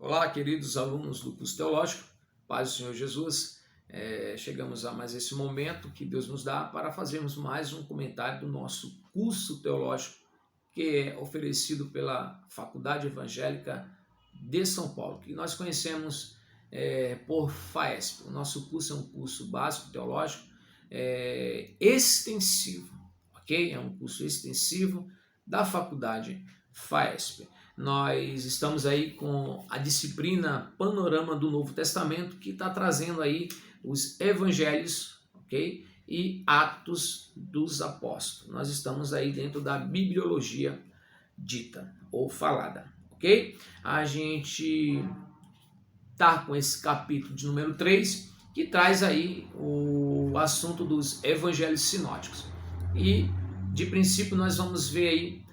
Olá, queridos alunos do curso teológico, paz do Senhor Jesus. Chegamos a mais esse momento que Deus nos dá para fazermos mais um comentário do nosso curso teológico, que é oferecido pela Faculdade Evangélica de São Paulo, que nós conhecemos por FAESP. O nosso curso é um curso básico teológico extensivo, ok? É um curso extensivo da Faculdade FAESP. Nós estamos aí com a disciplina Panorama do Novo Testamento, que está trazendo aí os evangelhos, ok? E Atos dos Apóstolos. Nós estamos aí dentro da bibliologia dita ou falada, ok? A gente está com esse capítulo de número 3, que traz aí o assunto dos evangelhos sinóticos. E, de princípio, nós vamos ver aí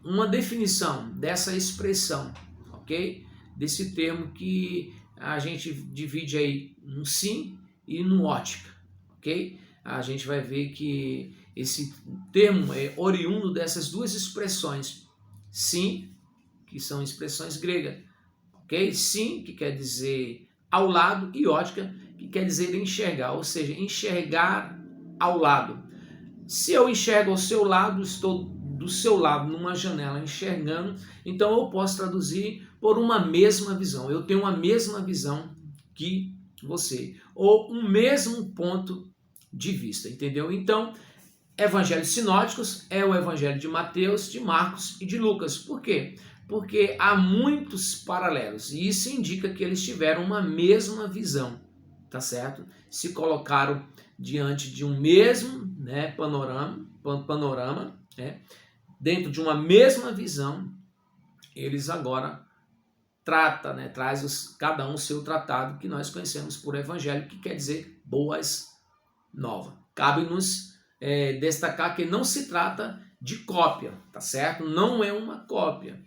uma definição dessa expressão, ok? Desse termo que a gente divide aí no sim e no ótica, ok? A gente vai ver que esse termo é oriundo dessas duas expressões, sim, que são expressões gregas, ok? Sim, que quer dizer ao lado, e ótica, que quer dizer enxergar, ou seja, enxergar ao lado. Se eu enxergo ao seu lado, estou do seu lado numa janela enxergando, então eu posso traduzir por uma mesma visão. Eu tenho uma mesma visão que você, ou um mesmo ponto de vista, entendeu? Então, evangelhos sinóticos é o evangelho de Mateus, de Marcos e de Lucas. Por quê? Porque há muitos paralelos, e isso indica que eles tiveram uma mesma visão, tá certo? Se colocaram diante de um mesmo panorama, dentro de uma mesma visão, eles agora traz cada um seu tratado, que nós conhecemos por evangelho, que quer dizer boas novas. Cabe-nos destacar que não se trata de cópia, tá certo? Não é uma cópia,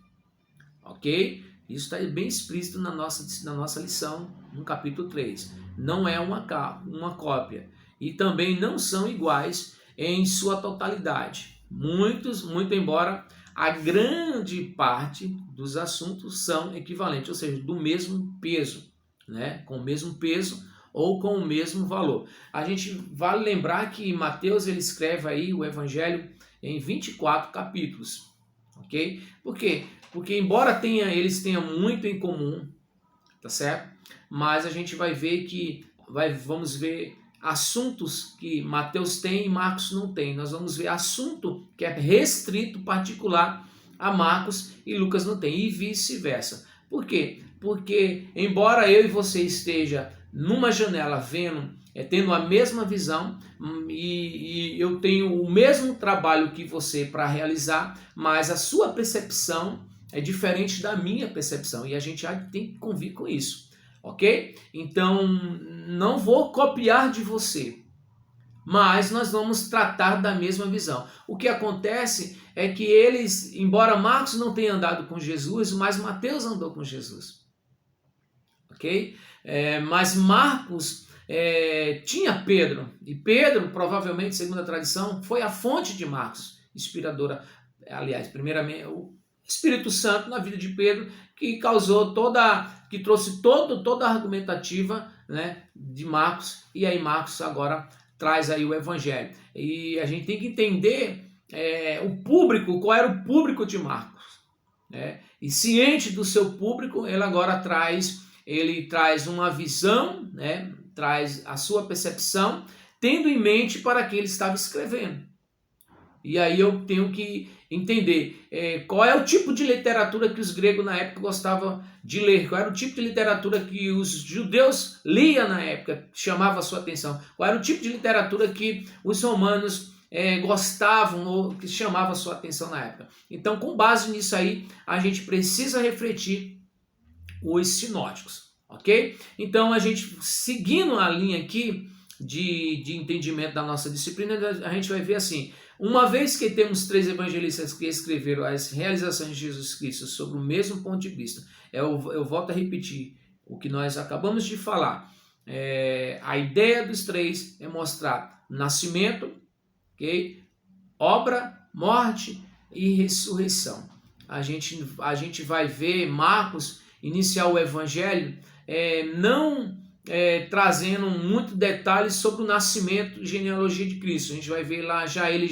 ok? Isso está bem explícito na nossa lição, no capítulo 3. Não é uma cópia. E também não são iguais em sua totalidade. Muito embora a grande parte dos assuntos são equivalentes, ou seja, do mesmo peso, com o mesmo peso ou com o mesmo valor. A gente vale lembrar que Mateus ele escreve aí o evangelho em 24 capítulos, ok? Por quê? Porque embora eles tenham muito em comum, tá certo? Mas a gente vai ver que vamos ver assuntos que Mateus tem e Marcos não tem. Nós vamos ver assunto que é restrito, particular a Marcos e Lucas não tem, e vice-versa. Por quê? Porque embora eu e você esteja numa janela vendo, tendo a mesma visão, e eu tenho o mesmo trabalho que você para realizar, mas a sua percepção é diferente da minha percepção, e a gente tem que convir com isso. Ok? Então, não vou copiar de você, mas nós vamos tratar da mesma visão. O que acontece é que eles, embora Marcos não tenha andado com Jesus, mas Mateus andou com Jesus. Ok? Mas Marcos tinha Pedro, e Pedro, provavelmente, segundo a tradição, foi a fonte de Marcos, inspiradora, aliás, primeiramente, o Espírito Santo na vida de Pedro, que trouxe toda a argumentativa, de Marcos, e aí Marcos agora traz aí o evangelho. E a gente tem que entender o público, qual era o público de Marcos, e ciente do seu público, ele agora traz uma visão, traz a sua percepção, tendo em mente para quem ele estava escrevendo. E aí eu tenho que entender qual é o tipo de literatura que os gregos na época gostavam de ler, qual era o tipo de literatura que os judeus liam na época, que chamava a sua atenção, qual era o tipo de literatura que os romanos gostavam ou que chamava a sua atenção na época. Então, com base nisso aí, a gente precisa refletir os sinóticos, ok? Então, a gente, seguindo a linha aqui de entendimento da nossa disciplina, a gente vai ver assim: uma vez que temos 3 evangelistas que escreveram as realizações de Jesus Cristo sobre o mesmo ponto de vista, eu volto a repetir o que nós acabamos de falar. A ideia dos 3 é mostrar nascimento, okay? Obra, morte e ressurreição. A gente vai ver Marcos iniciar o evangelho não trazendo muito detalhes sobre o nascimento e genealogia de Cristo. A gente vai ver lá ele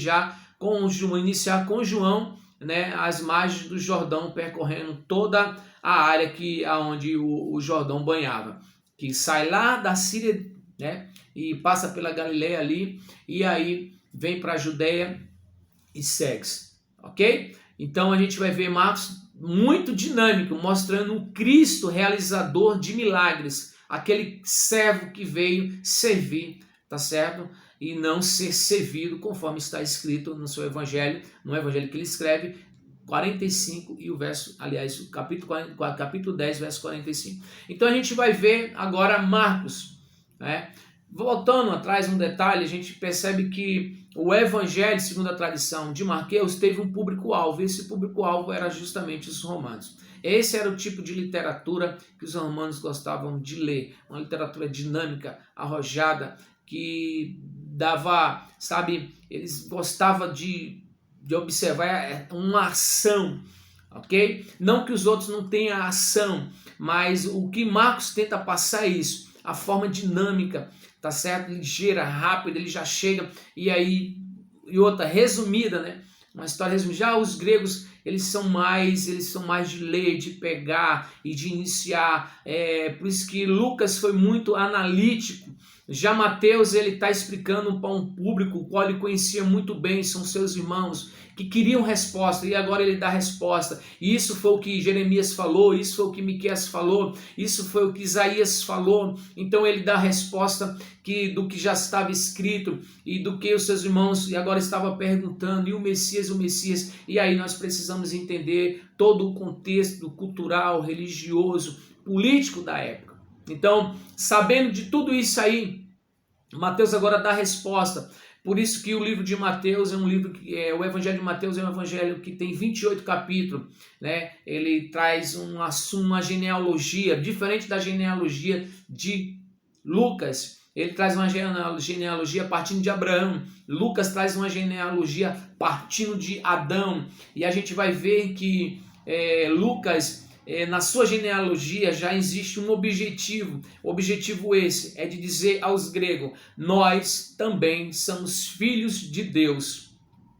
iniciar com João, né, às margens do Jordão, percorrendo toda a área aonde o Jordão banhava, que sai lá da Síria, né, e passa pela Galileia ali, e aí vem para a Judéia e segue, ok? Então a gente vai ver Marcos muito dinâmico, mostrando o Cristo realizador de milagres, aquele servo que veio servir, tá certo? E não ser servido, conforme está escrito no seu evangelho, no evangelho que ele escreve, 45 e o verso, aliás, o capítulo 10, verso 45. Então a gente vai ver agora Marcos, né? Voltando atrás um detalhe, a gente percebe que o evangelho, segundo a tradição de Marqueus, teve um público-alvo, e esse público-alvo era justamente os romanos. Esse era o tipo de literatura que os romanos gostavam de ler, uma literatura dinâmica, arrojada, que dava, sabe, eles gostavam de observar uma ação, ok? Não que os outros não tenham ação, mas o que Marcos tenta passar é isso, a forma dinâmica, tá certo? Ligeira, rápida, ele já chega, e outra, resumida, né? Uma história resumida. Já os gregos, eles são mais de ler, de pegar e de iniciar. Por isso que Lucas foi muito analítico. Já Mateus, ele está explicando para um público o qual ele conhecia muito bem, são seus irmãos, que queriam resposta, e agora ele dá resposta. E isso foi o que Jeremias falou, isso foi o que Miqueias falou, isso foi o que Isaías falou. Então ele dá a resposta do que já estava escrito e do que os seus irmãos e agora estavam perguntando, e o Messias, e aí nós precisamos entender todo o contexto cultural, religioso, político da época. Então, sabendo de tudo isso aí, Mateus agora dá a resposta. Por isso que o livro de Mateus é um livro o Evangelho de Mateus é um evangelho que tem 28 capítulos, né? Ele traz uma genealogia, diferente da genealogia de Lucas. Ele traz uma genealogia partindo de Abraão. Lucas traz uma genealogia partindo de Adão. E a gente vai ver que Lucas, na sua genealogia, já existe um objetivo. O objetivo esse é de dizer aos gregos: nós também somos filhos de Deus.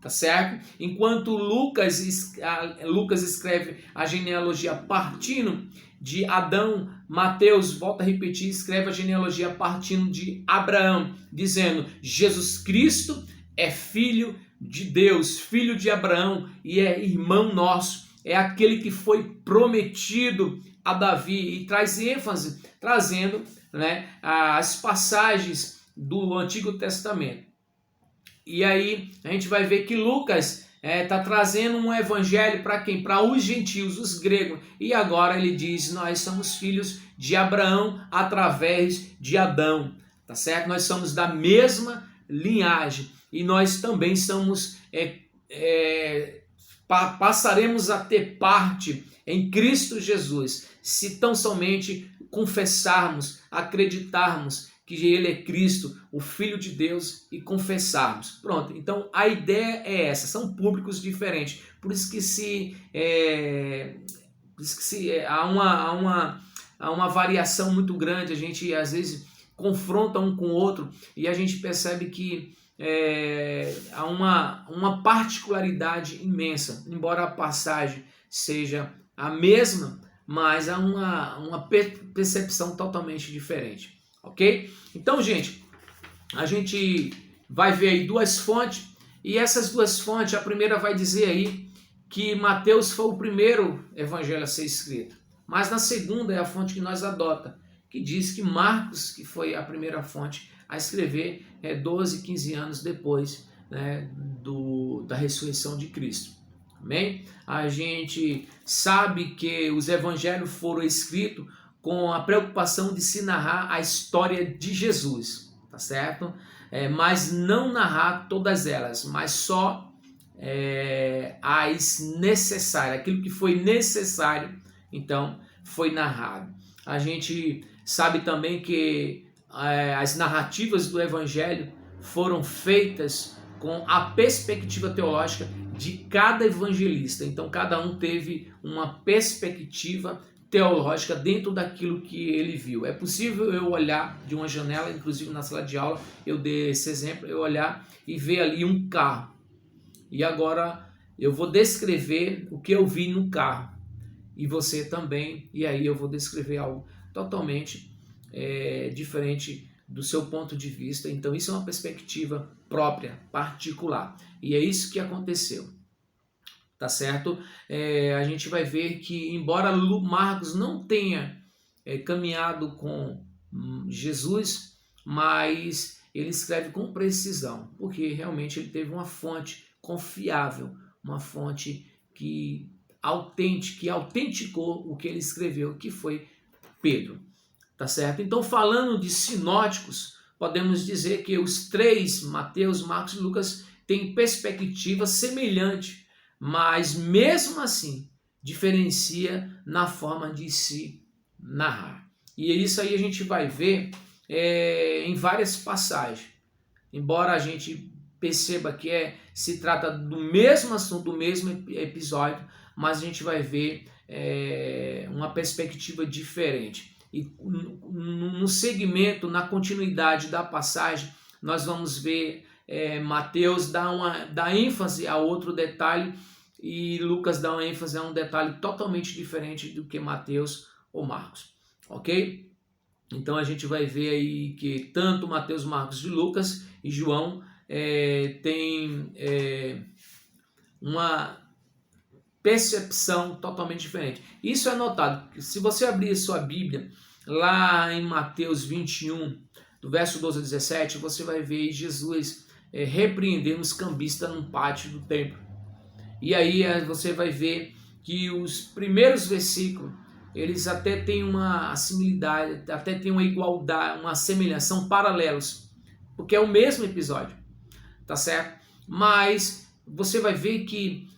Tá certo? Enquanto Lucas escreve a genealogia partindo de Adão, Mateus, volta a repetir, escreve a genealogia partindo de Abraão, dizendo: Jesus Cristo é filho de Deus, filho de Abraão e é irmão nosso, é aquele que foi prometido a Davi, e traz ênfase, trazendo, né, as passagens do Antigo Testamento. E aí a gente vai ver que Lucas está trazendo um evangelho para quem? Para os gentios, os gregos. E agora ele diz: nós somos filhos de Abraão através de Adão, tá certo? Nós somos da mesma linhagem e nós também somos, passaremos a ter parte em Cristo Jesus, se tão somente confessarmos, acreditarmos que ele é Cristo, o Filho de Deus, e confessarmos. Pronto, então a ideia é essa, são públicos diferentes, por isso que há uma variação muito grande, a gente às vezes confronta um com o outro e a gente percebe que há uma particularidade imensa, embora a passagem seja a mesma, mas há uma percepção totalmente diferente. Ok? Então, gente, a gente vai ver aí duas fontes, e essas duas fontes, a primeira vai dizer aí que Mateus foi o primeiro evangelho a ser escrito, mas na segunda é a fonte que nós adota, que diz que Marcos, que foi a primeira fonte a escrever 12, 15 anos depois, né, da ressurreição de Cristo. Amém? A gente sabe que os evangelhos foram escritos com a preocupação de se narrar a história de Jesus, tá certo? Mas não narrar todas elas, mas só as necessárias, aquilo que foi necessário, então, foi narrado. A gente sabe também que as narrativas do Evangelho foram feitas com a perspectiva teológica de cada evangelista, então cada um teve uma perspectiva teológica dentro daquilo que ele viu. É possível eu olhar de uma janela, inclusive na sala de aula, eu dei esse exemplo, eu olhar e ver ali um carro. E agora eu vou descrever o que eu vi no carro. E você também, e aí eu vou descrever algo totalmente diferente do seu ponto de vista. Então isso é uma perspectiva própria, particular. E é isso que aconteceu. Tá certo? A gente vai ver que, embora Marcos não tenha caminhado com Jesus, mas ele escreve com precisão, porque realmente ele teve uma fonte confiável, uma fonte que autenticou o que ele escreveu, que foi Pedro. Tá certo? Então, falando de sinóticos, podemos dizer que os três, Mateus, Marcos e Lucas, têm perspectiva semelhante, mas mesmo assim diferencia na forma de se narrar. E isso aí a gente vai ver em várias passagens. Embora a gente perceba que se trata do mesmo assunto, do mesmo episódio, mas a gente vai ver uma perspectiva diferente. E no segmento, na continuidade da passagem, nós vamos ver Mateus dá ênfase a outro detalhe e Lucas dá uma ênfase a um detalhe totalmente diferente do que Mateus ou Marcos, ok? Então a gente vai ver aí que tanto Mateus, Marcos e Lucas e João tem uma percepção totalmente diferente. Isso é notado, se você abrir sua Bíblia lá em Mateus 21, do verso 12 a 17, você vai ver Jesus repreendendo os cambistas num pátio do templo. E aí você vai ver que os primeiros versículos, eles até têm uma similaridade, até têm uma igualdade, uma semelhança, são paralelos, porque é o mesmo episódio, tá certo? Mas você vai ver que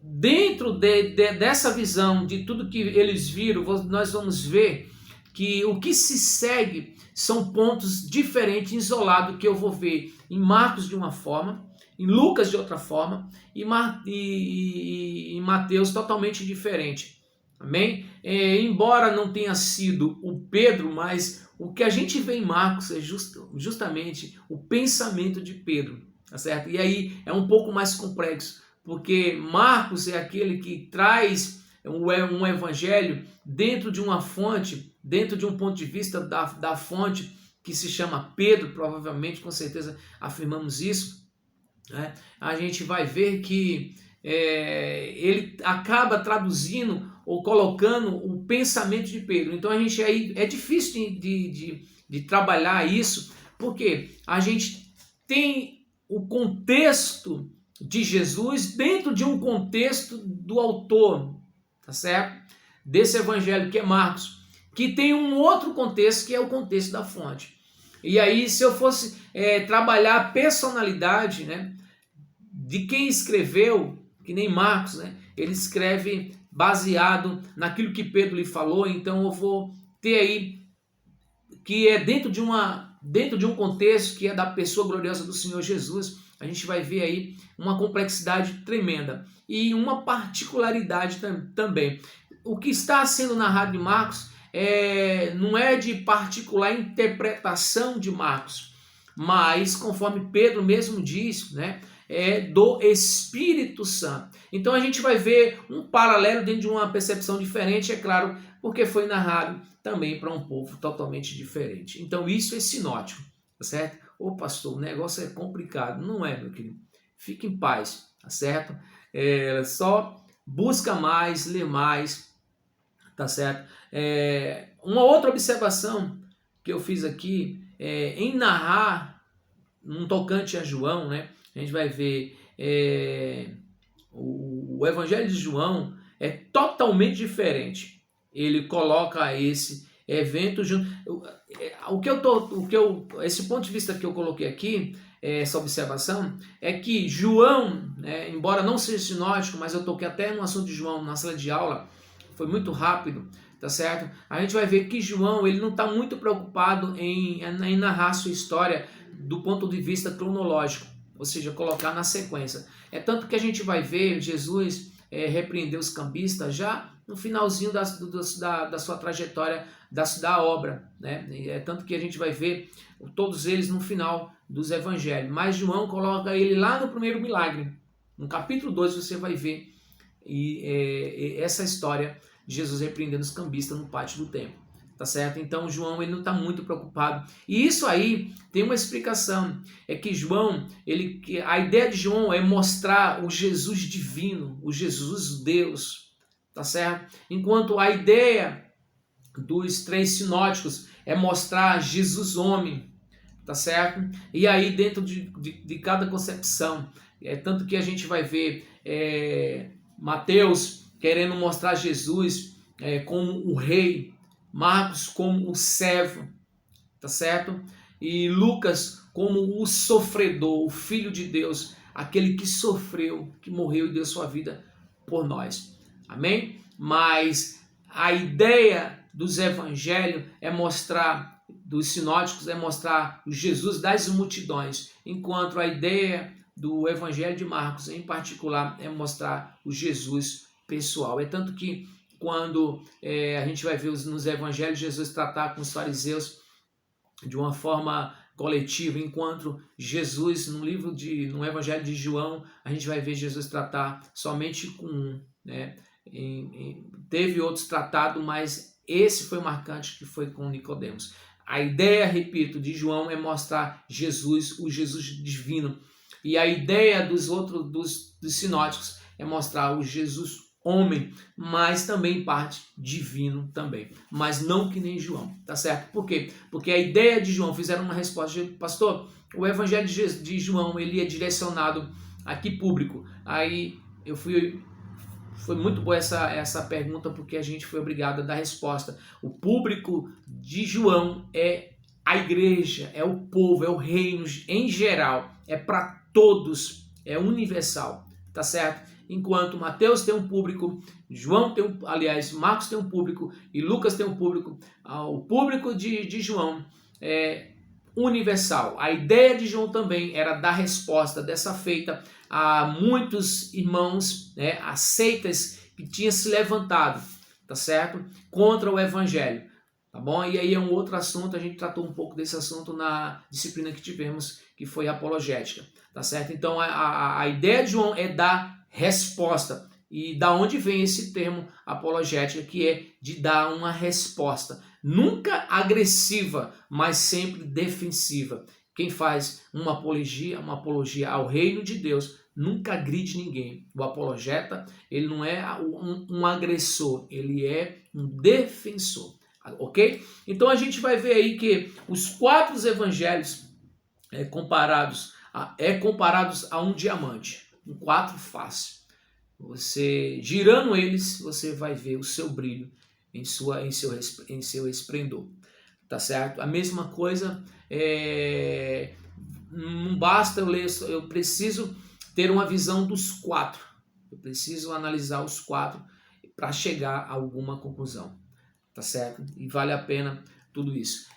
dentro dessa visão, de tudo que eles viram, nós vamos ver que o que se segue são pontos diferentes, isolados, que eu vou ver em Marcos de uma forma, em Lucas de outra forma, e em Mateus totalmente diferente. Amém? Embora não tenha sido o Pedro, mas o que a gente vê em Marcos é justamente o pensamento de Pedro, tá certo? E aí é um pouco mais complexo, porque Marcos é aquele que traz um evangelho dentro de uma fonte, dentro de um ponto de vista da fonte que se chama Pedro, provavelmente, com certeza afirmamos isso, né? A gente vai ver que ele acaba traduzindo ou colocando o pensamento de Pedro. Então a gente aí é difícil de trabalhar isso, porque a gente tem o contexto de Jesus dentro de um contexto do autor, tá certo? Desse evangelho que é Marcos, que tem um outro contexto que é o contexto da fonte. E aí, se eu fosse trabalhar a personalidade, né, de quem escreveu, que nem Marcos, né, ele escreve baseado naquilo que Pedro lhe falou, então eu vou ter aí que é dentro de um contexto que é da pessoa gloriosa do Senhor Jesus. A gente vai ver aí uma complexidade tremenda e uma particularidade também. O que está sendo narrado de Marcos não é de particular interpretação de Marcos, mas, conforme Pedro mesmo diz, né, do Espírito Santo. Então a gente vai ver um paralelo dentro de uma percepção diferente, é claro, porque foi narrado também para um povo totalmente diferente. Então isso é sinótico, tá certo? Ô pastor, o negócio é complicado. Não é, meu querido. Fique em paz, tá certo? Só busca mais, lê mais, tá certo? Uma outra observação que eu fiz aqui, em narrar, num tocante a João, né? A gente vai ver o Evangelho de João é totalmente diferente. Ele coloca esse evento junto. Esse ponto de vista que eu coloquei aqui, essa observação, é que João, embora não seja sinótico, mas eu toquei até no assunto de João na sala de aula, foi muito rápido, tá certo? A gente vai ver que João, ele não está muito preocupado em narrar sua história do ponto de vista cronológico, ou seja, colocar na sequência. É tanto que a gente vai ver Jesus repreender os cambistas já no finalzinho da sua trajetória, da obra, né? É tanto que a gente vai ver todos eles no final dos evangelhos. Mas João coloca ele lá no primeiro milagre. No capítulo 2 você vai ver essa história de Jesus repreendendo os cambistas no pátio do templo. Tá certo? Então João ele não está muito preocupado. E isso aí tem uma explicação. É que João, a ideia de João é mostrar o Jesus divino, o Jesus Deus. Tá certo? Enquanto a ideia dos 3 sinóticos é mostrar Jesus homem. Tá certo? E aí dentro de cada concepção, tanto que a gente vai ver Mateus querendo mostrar Jesus como o rei, Marcos como o servo, tá certo? E Lucas como o sofredor, o filho de Deus, aquele que sofreu, que morreu e deu sua vida por nós. Amém? Mas a ideia dos evangelhos dos sinóticos é mostrar o Jesus das multidões, enquanto a ideia do evangelho de Marcos, em particular, é mostrar o Jesus pessoal. É tanto que quando a gente vai ver nos evangelhos Jesus tratar com os fariseus de uma forma coletiva, enquanto Jesus, no evangelho de João, a gente vai ver Jesus tratar somente com um, né? Teve outros tratados, mas esse foi marcante, que foi com Nicodemos. A ideia, repito, de João é mostrar Jesus, o Jesus divino. E a ideia dos sinóticos é mostrar o Jesus homem, mas também em parte divino também, mas não que nem João, tá certo? Por quê? Porque a ideia de João, fizeram uma resposta, pastor, o evangelho de João, ele é direcionado a que público? Aí foi muito boa essa pergunta, porque a gente foi obrigado a dar resposta. O público de João é a igreja, é o povo, é o reino em geral, é para todos, é universal, tá certo? Enquanto Mateus tem um público, Marcos tem um público e Lucas tem um público, o público de João é universal. A ideia de João também era dar resposta dessa feita a muitos irmãos, né, a seitas que tinham se levantado, tá certo? Contra o evangelho, tá bom? E aí é um outro assunto, a gente tratou um pouco desse assunto na disciplina que tivemos, que foi apologética, tá certo? Então a ideia de João é dar resposta. E da onde vem esse termo apologética, que é de dar uma resposta, nunca agressiva, mas sempre defensiva. Quem faz uma apologia ao reino de Deus, nunca agride ninguém. O apologeta, ele não é um agressor, ele é um defensor, ok? Então a gente vai ver aí que os 4 evangelhos comparados a um diamante, um 4 faces. Você girando eles, você vai ver o seu brilho em seu esplendor, tá certo? A mesma coisa, não basta eu ler, eu preciso ter uma visão dos 4, eu preciso analisar os 4 para chegar a alguma conclusão, tá certo? E vale a pena tudo isso.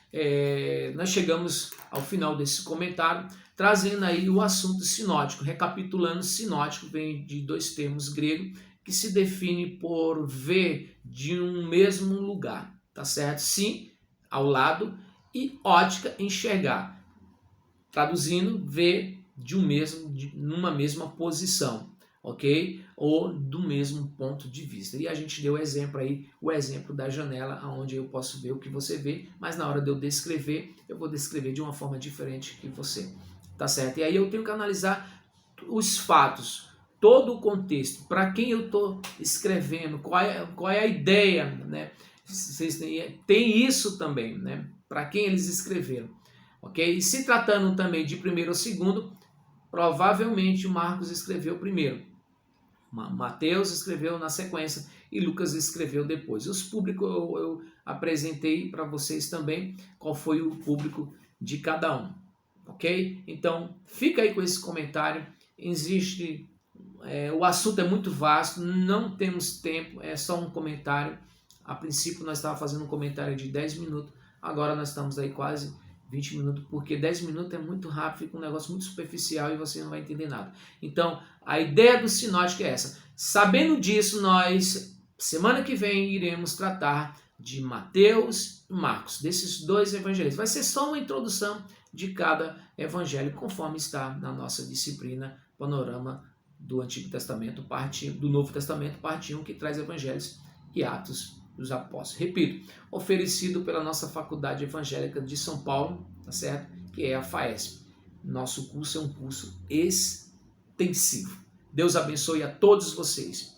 Nós chegamos ao final desse comentário, trazendo aí o assunto sinótico. Recapitulando, sinótico vem de 2 termos gregos que se define por ver de um mesmo lugar, tá certo? Sim, ao lado, e ótica, enxergar. Traduzindo, ver numa mesma posição, ok? Ou do mesmo ponto de vista. E a gente deu exemplo aí, o exemplo da janela, onde eu posso ver o que você vê, mas na hora de eu descrever, eu vou descrever de uma forma diferente que você. Tá certo? E aí eu tenho que analisar os fatos, todo o contexto, para quem eu estou escrevendo, qual é a ideia, né? Tem isso também, né? Para quem eles escreveram, ok? E se tratando também de primeiro ou segundo, provavelmente Marcos escreveu primeiro, Mateus escreveu na sequência e Lucas escreveu depois. Os públicos eu apresentei para vocês também qual foi o público de cada um. Ok? Então, fica aí com esse comentário. O assunto é muito vasto, não temos tempo, é só um comentário. A princípio nós estávamos fazendo um comentário de 10 minutos, agora nós estamos aí quase 20 minutos, porque 10 minutos é muito rápido, fica um negócio muito superficial e você não vai entender nada. Então, a ideia do sinótico é essa. Sabendo disso, nós Semana que vem iremos tratar de Mateus e Marcos, desses dois evangelhos. Vai ser só uma introdução de cada evangelho, conforme está na nossa disciplina Panorama do Antigo Testamento, do Novo Testamento, parte 1, que traz evangelhos e Atos dos Apóstolos. Repito, oferecido pela nossa Faculdade Evangélica de São Paulo, tá certo? Que é a FAESP. Nosso curso é um curso extensivo. Deus abençoe a todos vocês.